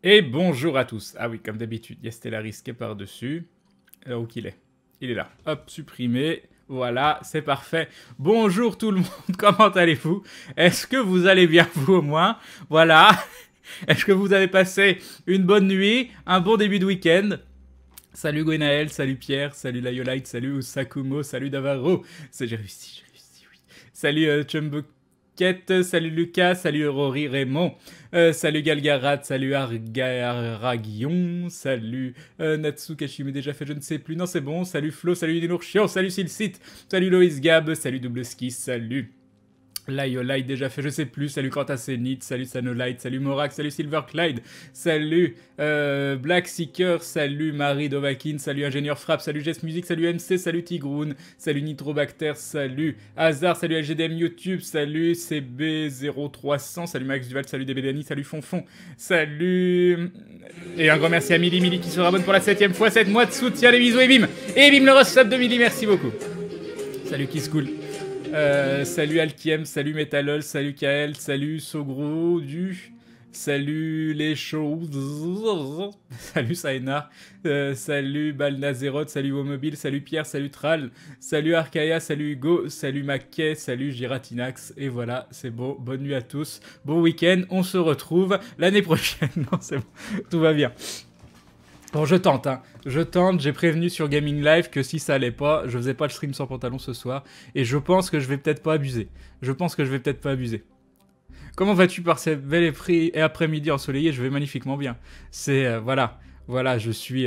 Et bonjour à tous. Ah oui, comme d'habitude, il y a Stellaris qui est par-dessus. Là où qu'il est. Il est là. Hop, supprimé. Voilà, c'est parfait. Bonjour tout le monde, comment allez-vous? Est-ce que vous allez bien, vous au moins? Voilà. Est-ce que vous avez passé une bonne nuit, un bon début de week-end? Salut Gwenaël, salut Pierre, salut Liolite, salut Sakumo, salut Davaro. J'ai réussi, oui. Salut Chumbucket, salut Lucas, salut Rory Raymond, salut Galgarat, salut Aragion, salut Natsu Kashime déjà fait je ne sais plus, non c'est bon, salut Flo, salut Nilourchian, salut Silcit, salut Loïs Gab, salut Doubleski, salut Liolite déjà fait je sais plus, salut Quantasenit, salut Sanolite, salut Morak, salut Silverclyde, salut Black Seeker, salut Marie Dovakin, salut Ingénieur Frappe, salut Jess Music, salut MC, salut Tigroun, salut Nitrobacter, salut Hazard, salut LGDM YouTube, salut CB0300, salut Max Duval, salut DBDani, salut Fonfon, salut... Et un grand merci à Mili qui se rabonne pour la 7ème fois, 7 mois de soutien, les bisous et bim le resub de Mili, merci beaucoup. Salut Kiss Cool. Salut Alkiem, salut Metalol, salut Kael, salut Sogro, salut les choses, salut Saenar, salut Balnazeroth, salut Womobile, salut Pierre, salut Tral, salut Arkaya, salut Hugo, salut Mackay, salut Giratinax, et voilà, c'est beau, bonne nuit à tous, bon week-end, on se retrouve l'année prochaine, non c'est bon, tout va bien. Bon, je tente, j'ai prévenu sur Gaming Live que si ça allait pas, je faisais pas le stream sans pantalon ce soir, et je pense que je vais peut-être pas abuser. Comment vas-tu par ces belles et après-midi ensoleillé? Je vais magnifiquement bien. C'est, voilà, je suis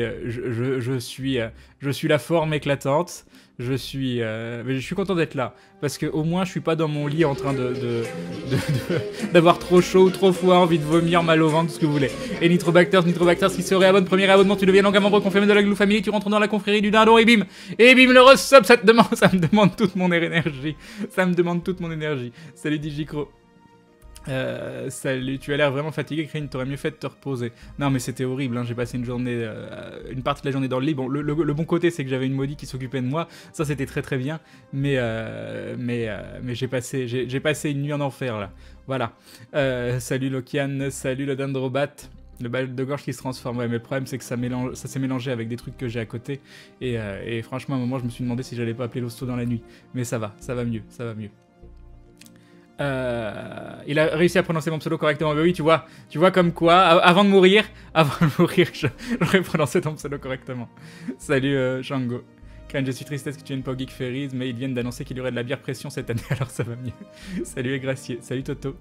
la forme éclatante. Mais je suis content d'être là. Parce que au moins, je suis pas dans mon lit en train d'avoir trop chaud, trop froid, envie de vomir, mal au ventre, tout ce que vous voulez. Et Nitrobacters qui se réabonne, premier abonnement, tu deviens donc un membre confirmé de la Glue Family, tu rentres dans la confrérie du dindon, et bim, le resub, ça me demande toute mon énergie. Salut Digicro. Salut, tu as l'air vraiment fatigué, Crane, t'aurais mieux fait de te reposer. Non mais c'était horrible, hein. J'ai passé une partie de la journée dans le lit. Bon, le bon côté c'est que j'avais une maudite qui s'occupait de moi, ça c'était très très bien, mais j'ai passé une nuit en enfer là. Voilà. Salut Lokian, salut le Dendrobat. Le bal de gorge qui se transforme, ouais, mais le problème c'est que ça s'est mélangé avec des trucs que j'ai à côté, et franchement à un moment je me suis demandé si j'allais pas appeler l'hosto dans la nuit, mais ça va mieux. Il a réussi à prononcer mon pseudo correctement. Mais oui, tu vois comme quoi, avant de mourir, j'aurais prononcé ton pseudo correctement. Salut Django. Crane, je suis tristesse que tu viennes pas au Geek Ferries, mais ils viennent d'annoncer qu'il y aurait de la bière pression cette année, alors ça va mieux. Salut Gracier, salut Toto.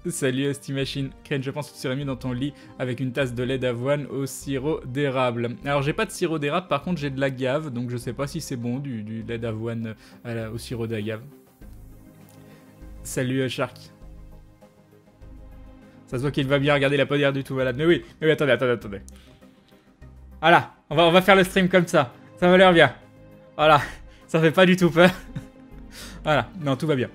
Salut Steamachine. Crane, je pense que tu serais mieux dans ton lit avec une tasse de lait d'avoine au sirop d'érable. Alors j'ai pas de sirop d'érable, par contre j'ai de l'agave, donc je sais pas si c'est bon du lait d'avoine au sirop d'agave. Salut Shark. Ça se voit qu'il va bien regarder la podière du tout malade. Mais oui, attendez. Voilà, on va faire le stream comme ça. Ça m'a l'air bien. Voilà, ça fait pas du tout peur. Voilà, non, tout va bien.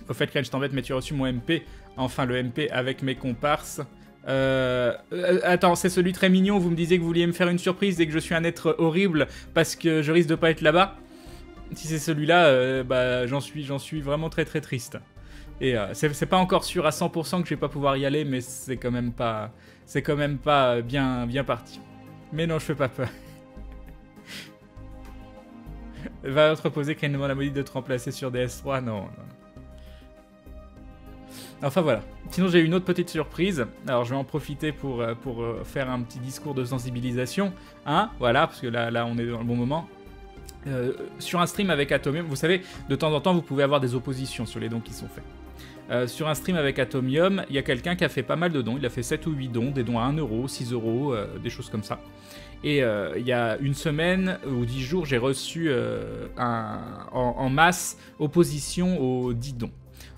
Au fait, Crane, je t'embête, mais tu as reçu mon MP. Enfin, le MP avec mes comparses. Attends, c'est celui très mignon. Vous me disiez que vous vouliez me faire une surprise et que je suis un être horrible parce que je risque de pas être là-bas. Si c'est celui-là, j'en suis vraiment très très triste. Et c'est pas encore sûr à 100% que je vais pas pouvoir y aller, mais c'est quand même pas bien parti. Mais non, je fais pas peur. Va te reposer, Crane demande la maudite de te remplacer sur DS3, non. Enfin voilà. Sinon j'ai une autre petite surprise. Alors je vais en profiter pour faire un petit discours de sensibilisation, hein, voilà, parce que là on est dans le bon moment. Sur un stream avec Atomium, vous savez, de temps en temps, vous pouvez avoir des oppositions sur les dons qui sont faits. Sur un stream avec Atomium, il y a quelqu'un qui a fait pas mal de dons. Il a fait 7 ou 8 dons, des dons à 1€, 6€, des choses comme ça. Et il y a une semaine ou 10 jours, j'ai reçu en masse opposition aux 10 dons.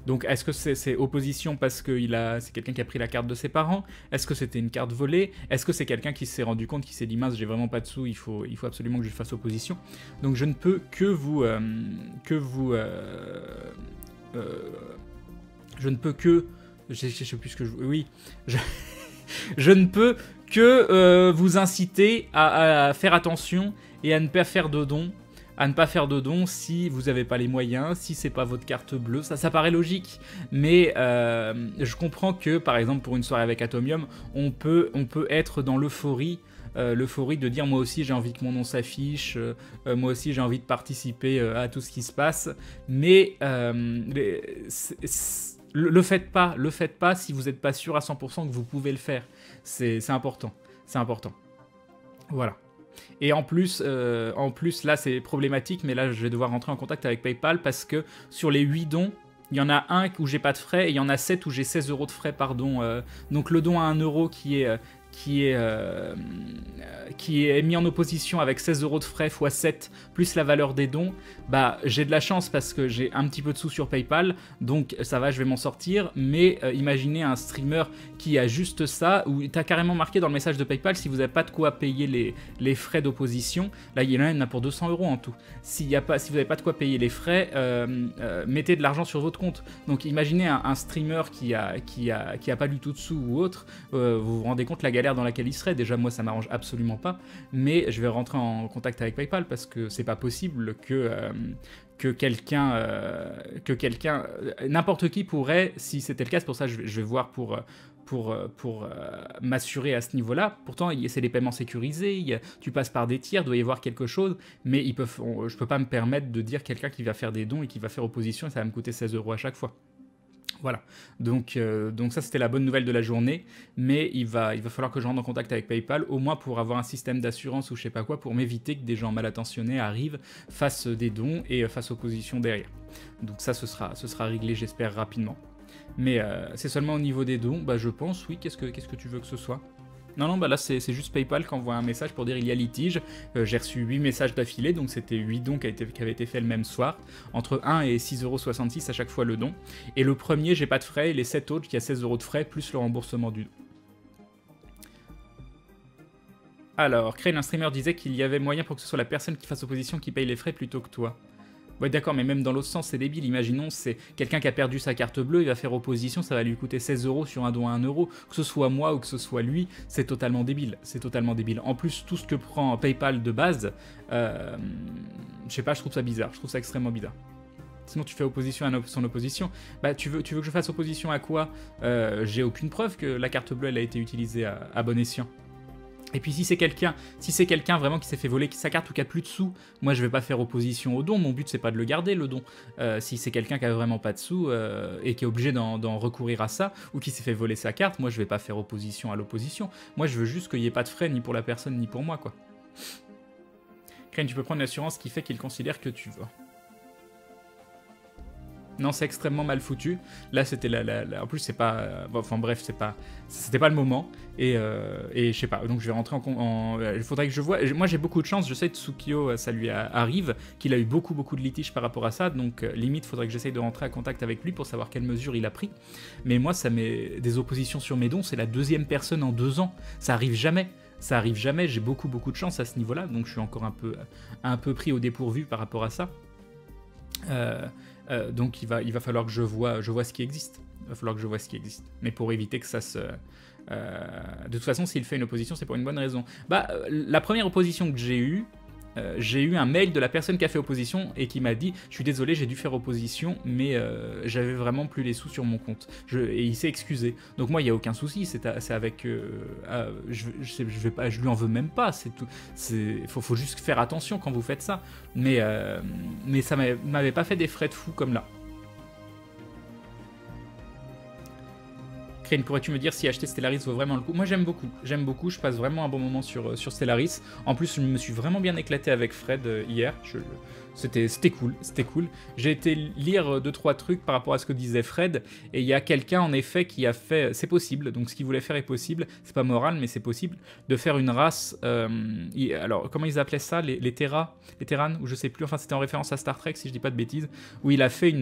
Donc, est-ce que c'est opposition parce que c'est quelqu'un qui a pris la carte de ses parents? Est-ce que c'était une carte volée? Est-ce que c'est quelqu'un qui s'est rendu compte, qui s'est dit mince, j'ai vraiment pas de sous, il faut absolument que je fasse opposition? Donc, je ne peux que vous... je ne peux que... Je sais plus ce que je... Oui. Je ne peux que vous inciter à faire attention et à ne pas faire de dons. à ne pas faire de dons si vous n'avez pas les moyens, si c'est pas votre carte bleue. Ça paraît logique, mais je comprends que, par exemple, pour une soirée avec Atomium, on peut être dans l'euphorie de dire moi aussi j'ai envie que mon nom s'affiche, moi aussi j'ai envie de participer à tout ce qui se passe, mais le faites pas si vous n'êtes pas sûr à 100% que vous pouvez le faire. C'est important, c'est important. Voilà. Et en plus, là c'est problématique, mais là je vais devoir rentrer en contact avec PayPal parce que sur les 8 dons, il y en a un où j'ai pas de frais et il y en a 7 où j'ai 16 € de frais par don. Donc le don à 1 € qui est mis en opposition avec 16 € de frais x 7 plus la valeur des dons, bah j'ai de la chance parce que j'ai un petit peu de sous sur PayPal, donc ça va, je vais m'en sortir. Mais imaginez un streamer qui a juste ça, où tu as carrément marqué dans le message de PayPal si vous n'avez pas de quoi payer les frais d'opposition. Là il y en a pour 200 € en tout. Si vous n'avez pas de quoi payer les frais, mettez de l'argent sur votre compte. Donc imaginez un streamer qui a pas du tout de sous ou autre, vous vous rendez compte la galère dans laquelle il serait. Déjà moi ça m'arrange absolument pas, mais je vais rentrer en contact avec PayPal parce que c'est pas possible que quelqu'un n'importe qui pourrait, si c'était le cas. C'est pour ça que je vais voir pour m'assurer à ce niveau-là. Pourtant c'est des paiements sécurisés, tu passes par des tiers, il doit y avoir quelque chose, mais je peux pas me permettre de dire quelqu'un qui va faire des dons et qui va faire opposition et ça va me coûter 16 € à chaque fois. Voilà, donc ça c'était la bonne nouvelle de la journée, mais il va falloir que je rentre en contact avec PayPal, au moins pour avoir un système d'assurance ou je sais pas quoi, pour m'éviter que des gens mal intentionnés arrivent, fassent des dons et fassent opposition derrière. Donc ça ce sera réglé, j'espère, rapidement. Mais c'est seulement au niveau des dons, bah je pense, oui, qu'est-ce que tu veux que ce soit ? Non, bah là c'est juste PayPal qui envoie un message pour dire il y a litige. J'ai reçu 8 messages d'affilée, donc c'était 8 dons qui avaient été faits le même soir, entre 1 et 6,66 € à chaque fois le don. Et le premier, j'ai pas de frais, et les 7 autres, qui a 16 € de frais, plus le remboursement du don. Alors, Crane, un streamer, disait qu'il y avait moyen pour que ce soit la personne qui fasse opposition qui paye les frais plutôt que toi. Ouais d'accord, mais même dans l'autre sens, c'est débile. Imaginons, c'est quelqu'un qui a perdu sa carte bleue, il va faire opposition, ça va lui coûter 16 € sur un don à 1 €. Que ce soit moi ou que ce soit lui, c'est totalement débile. C'est totalement débile. En plus, tout ce que prend PayPal de base, je sais pas, je trouve ça bizarre. Je trouve ça extrêmement bizarre. Sinon tu fais opposition à son opposition. Bah tu veux que je fasse opposition à quoi? J'ai aucune preuve que la carte bleue elle a été utilisée à bon escient. Et puis si c'est quelqu'un vraiment qui s'est fait voler sa carte ou qui a plus de sous, moi je vais pas faire opposition au don, mon but c'est pas de le garder le don. Si c'est quelqu'un qui a vraiment pas de sous et qui est obligé d'en recourir à ça, ou qui s'est fait voler sa carte, moi je vais pas faire opposition à l'opposition. Moi je veux juste qu'il y ait pas de frais ni pour la personne ni pour moi quoi. Crane, tu peux prendre une assurance qui fait qu'il considère que tu vas. Non, c'est extrêmement mal foutu. Là, c'était en plus, c'est pas... Enfin bref, c'était pas le moment. Et je sais pas, donc je vais rentrer il faudrait que je vois... Moi, j'ai beaucoup de chance. Je sais que Tsukio, ça lui arrive, qu'il a eu beaucoup de litiges par rapport à ça. Donc, limite, il faudrait que j'essaye de rentrer en contact avec lui pour savoir quelles mesures il a pris. Mais moi, ça met des oppositions sur mes dons. C'est la deuxième personne en 2 ans. Ça arrive jamais. Ça arrive jamais. J'ai beaucoup de chance à ce niveau-là. Donc, je suis encore un peu pris au dépourvu par rapport à ça. Donc il va falloir que je vois ce qui existe. Il va falloir que je vois ce qui existe. Mais pour éviter que ça se... de toute façon, s'il fait une opposition, c'est pour une bonne raison. La première opposition que j'ai eue, un mail de la personne qui a fait opposition et qui m'a dit « Je suis désolé, j'ai dû faire opposition, mais j'avais vraiment plus les sous sur mon compte. » Et il s'est excusé. Donc moi, il n'y a aucun souci, c'est avec... je lui en veux même pas, c'est tout. Faut juste faire attention quand vous faites ça. Mais ça m'avait pas fait des frais de fou comme là. Crane, pourrais-tu me dire si acheter Stellaris vaut vraiment le coup? Moi j'aime beaucoup, je passe vraiment un bon moment sur Stellaris. En plus je me suis vraiment bien éclaté avec Fred hier, c'était cool. J'ai été lire 2-3 trucs par rapport à ce que disait Fred, et il y a quelqu'un en effet qui a fait, c'est possible, donc ce qu'il voulait faire est possible, c'est pas moral mais c'est possible, de faire une race, alors comment ils appelaient ça, les Terrans, ou je sais plus, enfin c'était en référence à Star Trek si je dis pas de bêtises, où il a fait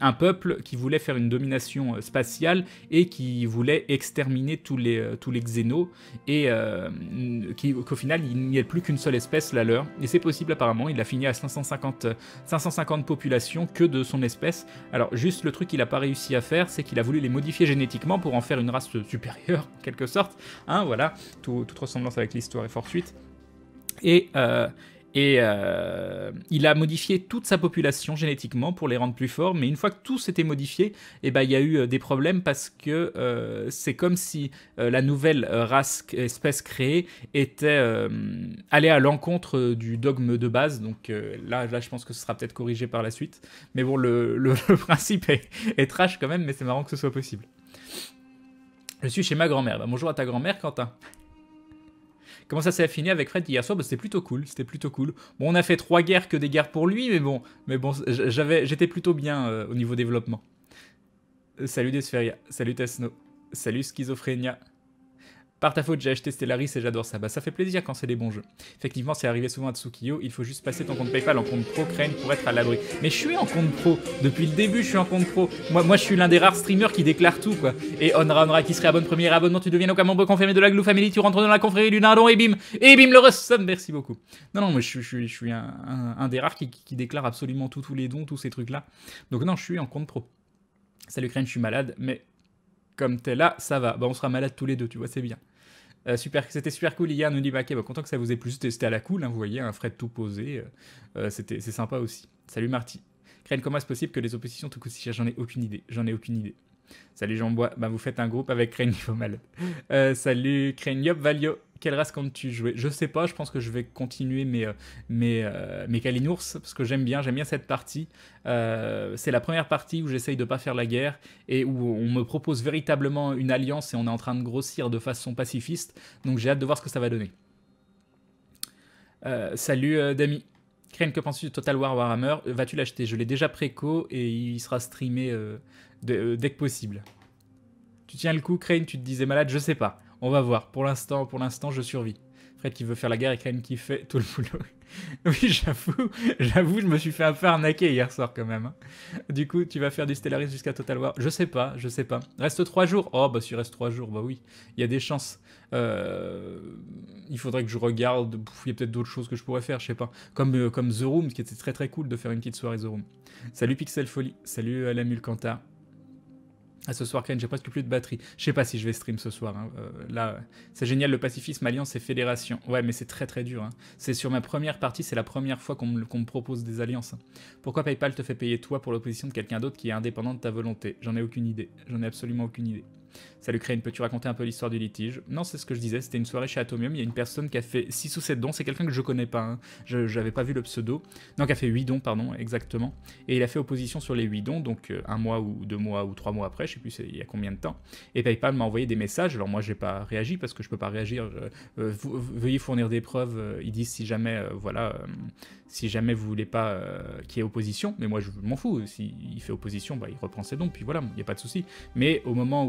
un peuple qui voulait faire une domination spatiale et qui voulait exterminer tous les xénos, et qu'au final il n'y ait plus qu'une seule espèce, la leur, et c'est possible apparemment. Il a fini à 550 populations que de son espèce. Alors juste le truc qu'il n'a pas réussi à faire, c'est qu'il a voulu les modifier génétiquement pour en faire une race supérieure en quelque sorte, hein, voilà, toute ressemblance avec l'histoire est fortuite. Et il a modifié toute sa population génétiquement pour les rendre plus forts, mais une fois que tout s'était modifié, eh ben, il y a eu des problèmes parce que c'est comme si la nouvelle espèce créée était allée à l'encontre du dogme de base. Donc là, je pense que ce sera peut-être corrigé par la suite. Mais bon, le principe est trash quand même, mais c'est marrant que ce soit possible. Je suis chez ma grand-mère. Bah, bonjour à ta grand-mère, Quentin. Comment ça s'est fini avec Fred hier soir? Bah, c'était plutôt cool, c'était plutôt cool. Bon, on a fait 3 guerres que des guerres pour lui, mais bon, j'étais plutôt bien au niveau développement. Salut Desferia, salut Tesno, salut Schizophrénia. Par ta faute, j'ai acheté Stellaris et j'adore ça. Bah, ça fait plaisir quand c'est des bons jeux. Effectivement, c'est arrivé souvent à Tsukiyo. Il faut juste passer ton compte PayPal en compte pro Crane pour être à l'abri. Mais je suis en compte pro. Depuis le début, je suis en compte pro. Moi je suis l'un des rares streamers qui déclare tout, quoi. Et Onra qui serait abonne premier abonnement, tu deviens donc un membre confirmé de la Glue Family, tu rentres dans la confrérie du Nardon et bim le resum. Merci beaucoup. Non, moi je suis un des rares qui déclare absolument tous les dons, tous ces trucs-là. Donc non, je suis en compte pro. Salut Crane, je suis malade, mais comme t'es là, ça va. Bah, on sera malade tous les deux, tu vois, c'est bien. C'était super cool hier, nous dit Baké. Bah, content que ça vous ait plu. C'était à la cool, hein, vous voyez, un Fred tout posé. C'est sympa aussi. Salut Marty. Crane, comment est-ce possible que les oppositions tout aussi chères? J'en ai aucune idée. Salut Jean-Bois. Bah, vous faites un groupe avec Crane niveau mal. Salut Crane Yop Valio. Quelle race comptes-tu jouer? Je sais pas, je pense que je vais continuer mes Kalinours parce que j'aime bien cette partie. C'est la première partie où j'essaye de pas faire la guerre et où on me propose véritablement une alliance et on est en train de grossir de façon pacifiste. Donc j'ai hâte de voir ce que ça va donner. Salut Dami. Crane, que penses-tu de Total War Warhammer? Vas-tu l'acheter? Je l'ai déjà préco et il sera streamé dès que possible. Tu tiens le coup, Crane? Tu te disais malade? Je sais pas. On va voir. Pour l'instant, je survis. Fred qui veut faire la guerre et Crane qui fait tout le boulot. Oui, j'avoue, je me suis fait un peu arnaquer hier soir quand même. Hein. Du coup, tu vas faire du Stellaris jusqu'à Total War? Je sais pas. Reste 3 jours? Oh, bah s'il reste 3 jours, bah oui, il y a des chances. Il faudrait que je regarde. Il y a peut-être d'autres choses que je pourrais faire, je sais pas. Comme The Room, qui était très très cool de faire une petite soirée The Room. Salut Pixel Folie, salut la Mule Cantar. Ah, ce soir, Crane, j'ai presque plus de batterie. Je sais pas si je vais stream ce soir. Hein. Là, c'est génial, le pacifisme, alliance et fédération. Ouais, mais c'est très très dur. Hein. C'est sur ma première partie, c'est la première fois qu'on me propose des alliances. Hein. Pourquoi PayPal te fait payer toi pour l'opposition de quelqu'un d'autre qui est indépendant de ta volonté? J'en ai aucune idée. J'en ai absolument aucune idée. Salut Crane, peux-tu raconter un peu l'histoire du litige? Non, c'est ce que je disais, c'était une soirée chez Atomium, il y a une personne qui a fait 6 ou 7 dons, c'est quelqu'un que je connais pas, hein. J'avais pas vu le pseudo, non, qui a fait 8 dons, pardon, exactement, et il a fait opposition sur les 8 dons, donc 1 mois ou 2 mois ou 3 mois après, je sais plus il y a combien de temps, et PayPal m'a envoyé des messages, alors moi j'ai pas réagi parce que je peux pas réagir, veuillez fournir des preuves, ils disent si jamais, si jamais vous voulez pas qu'il y ait opposition, mais moi je m'en fous, s'il fait opposition, bah, il reprend ses dons, puis voilà, il n'y a pas de souci. Mais au moment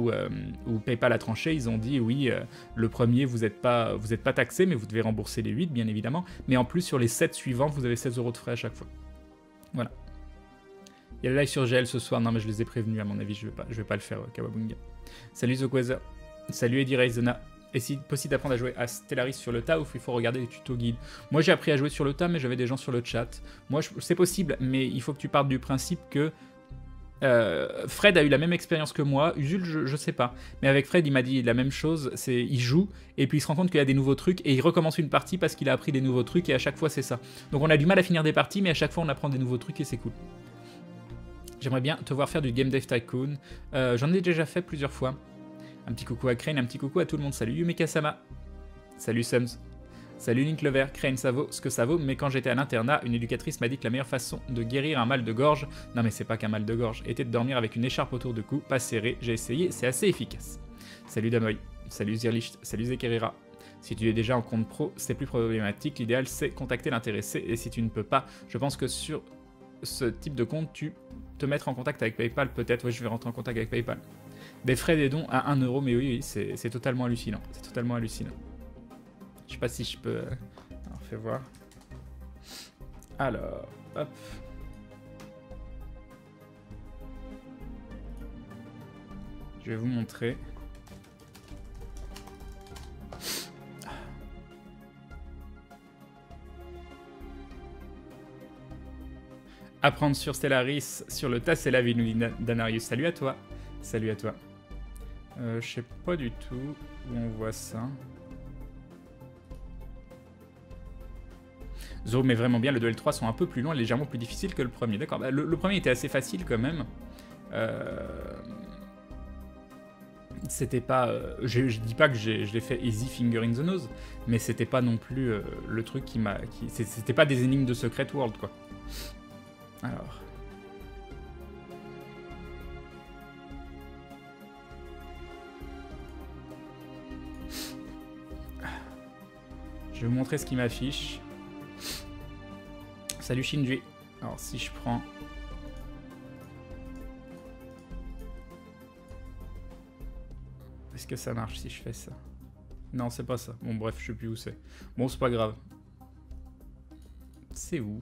où PayPal a tranché, ils ont dit oui, le premier, vous n'êtes pas taxé, mais vous devez rembourser les 8, bien évidemment, mais en plus sur les 7 suivants, vous avez 16 € de frais à chaque fois. Voilà. Il y a le live sur GL ce soir, non mais je les ai prévenus, à mon avis, je vais pas le faire, Kawabunga. Salut The Quasar, salut Eddie Reizena. Et si possible d'apprendre à jouer à Stellaris sur le tas ou il faut regarder les tutos guides? Moi j'ai appris à jouer sur le tas mais j'avais des gens sur le chat. Moi c'est possible mais il faut que tu partes du principe que Fred a eu la même expérience que moi. Usul je sais pas. Mais avec Fred il m'a dit la même chose. Il joue et puis il se rend compte qu'il y a des nouveaux trucs et il recommence une partie parce qu'il a appris des nouveaux trucs et à chaque fois c'est ça. Donc on a du mal à finir des parties mais à chaque fois on apprend des nouveaux trucs et c'est cool. J'aimerais bien te voir faire du Game Dev Tycoon. J'en ai déjà fait plusieurs fois. Un petit coucou à Crane, un petit coucou à tout le monde. Salut Yumeka-sama. Salut Sums. Salut Link le Vert. Crane, ça vaut ce que ça vaut, mais quand j'étais à l'internat, une éducatrice m'a dit que la meilleure façon de guérir un mal de gorge, non mais c'est pas qu'un mal de gorge, était de dormir avec une écharpe autour du cou, pas serrée. J'ai essayé, c'est assez efficace. Salut Damoy. Salut Zirlicht. Salut Zekerira. Si tu es déjà en compte pro, c'est plus problématique. L'idéal, c'est contacter l'intéressé, et si tu ne peux pas, je pense que sur ce type de compte, tu te mettre en contact avec PayPal, peut-être. Oui, je vais rentrer en contact avec PayPal. Des frais des dons à 1 €, mais oui, c'est totalement hallucinant. C'est totalement hallucinant. Je sais pas si je peux... Alors, fais voir. Alors, hop. Je vais vous montrer. Apprendre sur Stellaris, sur le tas, c'est la vie, nous dit Danarius. Salut à toi. Salut à toi. Je sais pas du tout où on voit ça. Zo met vraiment bien, le 2 et le 3 sont un peu plus longs et légèrement plus difficiles que le premier. D'accord, bah, le premier était assez facile quand même. C'était pas... je dis pas que je l'ai fait easy finger in the nose, mais c'était pas non plus le truc qui m'a... C'était pas des énigmes de Secret World, quoi. Alors... Je vais vous montrer ce qui m'affiche. Salut Shinji. Alors si je prends... Est-ce que ça marche si je fais ça? Non, c'est pas ça. Bon, bref, je sais plus où c'est. Bon, c'est pas grave. C'est où?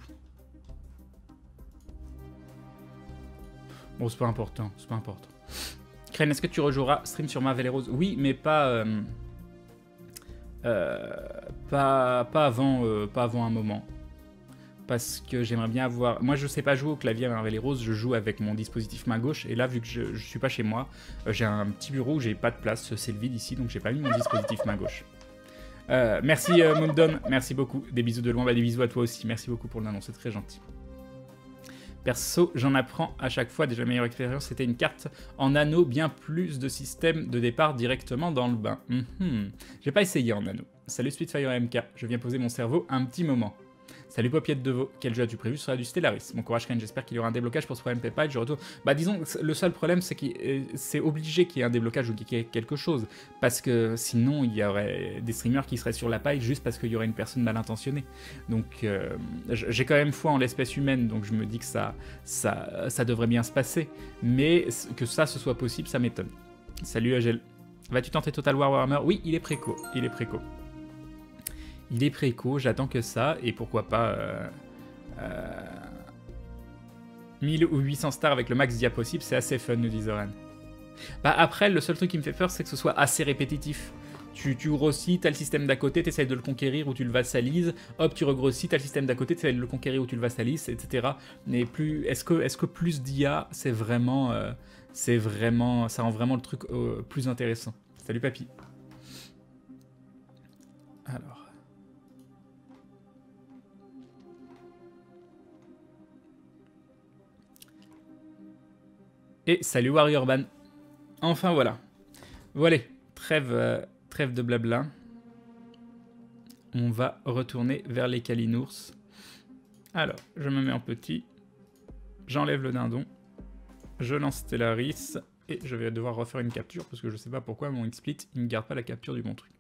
Bon, c'est pas important. C'est pas important. Crane, est-ce que tu rejoueras stream sur Marvel Heroes? Oui, mais pas... pas avant un moment. Parce que j'aimerais bien avoir... Moi, je sais pas jouer au clavier à Marvel Heroes, je joue avec mon dispositif main gauche. Et là, vu que je suis pas chez moi, j'ai un petit bureau où j'ai pas de place. C'est le vide ici, donc j'ai pas mis mon dispositif main gauche. Merci Moondon, merci beaucoup. Des bisous de loin, bah, des bisous à toi aussi. Merci beaucoup pour l'annonce, c'est très gentil. Perso, j'en apprends à chaque fois. Déjà, meilleure expérience, c'était une carte en anneau, bien plus de système de départ directement dans le bain. J'ai pas essayé en anneau. Salut Spitfire MK, je viens poser mon cerveau un petit moment. Salut Popiette de Veau, quel jeu as-tu prévu sur du Stellaris? Mon courage Ken, j'espère qu'il y aura un déblocage pour ce problème PayPal, je retourne. Bah disons, le seul problème c'est que c'est obligé qu'il y ait un déblocage ou qu'il y ait quelque chose, parce que sinon il y aurait des streamers qui seraient sur la paille juste parce qu'il y aurait une personne mal intentionnée. Donc j'ai quand même foi en l'espèce humaine, donc je me dis que ça devrait bien se passer, mais que ça ce soit possible, ça m'étonne. Salut Agel. Vas-tu tenter Total War Warhammer? Oui, il est préco, il est préco. Il est préco, j'attends que ça, et pourquoi pas 1000 ou 800 stars avec le max d'IA possible, c'est assez fun, nous dit Zoran. Bah après, le seul truc qui me fait peur, c'est que ce soit assez répétitif. Tu grossis, t'as le système d'à côté, t'essayes de le conquérir ou tu le vassalises, hop, tu regrossis, t'as le système d'à côté, t'essayes de le conquérir ou tu le vassalises, etc. Mais plus, est-ce que plus d'IA, ça rend vraiment le truc plus intéressant. Salut papy. Alors... Et salut Warriorban. Enfin voilà. Voilà, trêve de blabla. On va retourner vers les Kalinours. Alors, je me mets en petit. J'enlève le dindon. Je lance Stellaris. Et je vais devoir refaire une capture parce que je sais pas pourquoi mon XSplit il ne garde pas la capture du bon truc.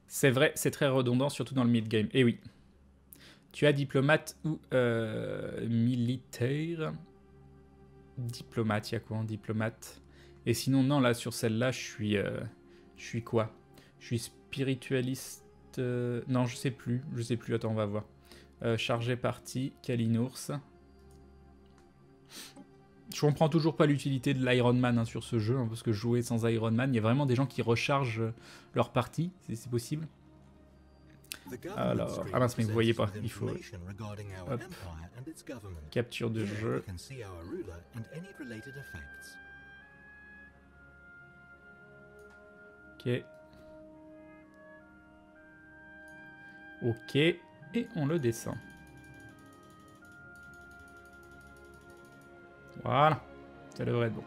C'est vrai, c'est très redondant, surtout dans le mid-game. Eh oui. Tu as diplomate ou militaire? Diplomate, il y a quoi en diplomate? Et sinon, non, là, sur celle-là, je suis quoi? Je suis spiritualiste... non, je sais plus, attends, on va voir. Chargé parti, Kalinours. Je comprends toujours pas l'utilité de l'Iron Man hein, sur ce jeu, hein, parce que jouer sans Iron Man, il y a vraiment des gens qui rechargent leur partie, c'est possible. Alors, ah mince, mais vous voyez pas, il faut... Hop. Capture de jeu. Ok. Ok, et on le descend. Voilà, ça devrait être bon.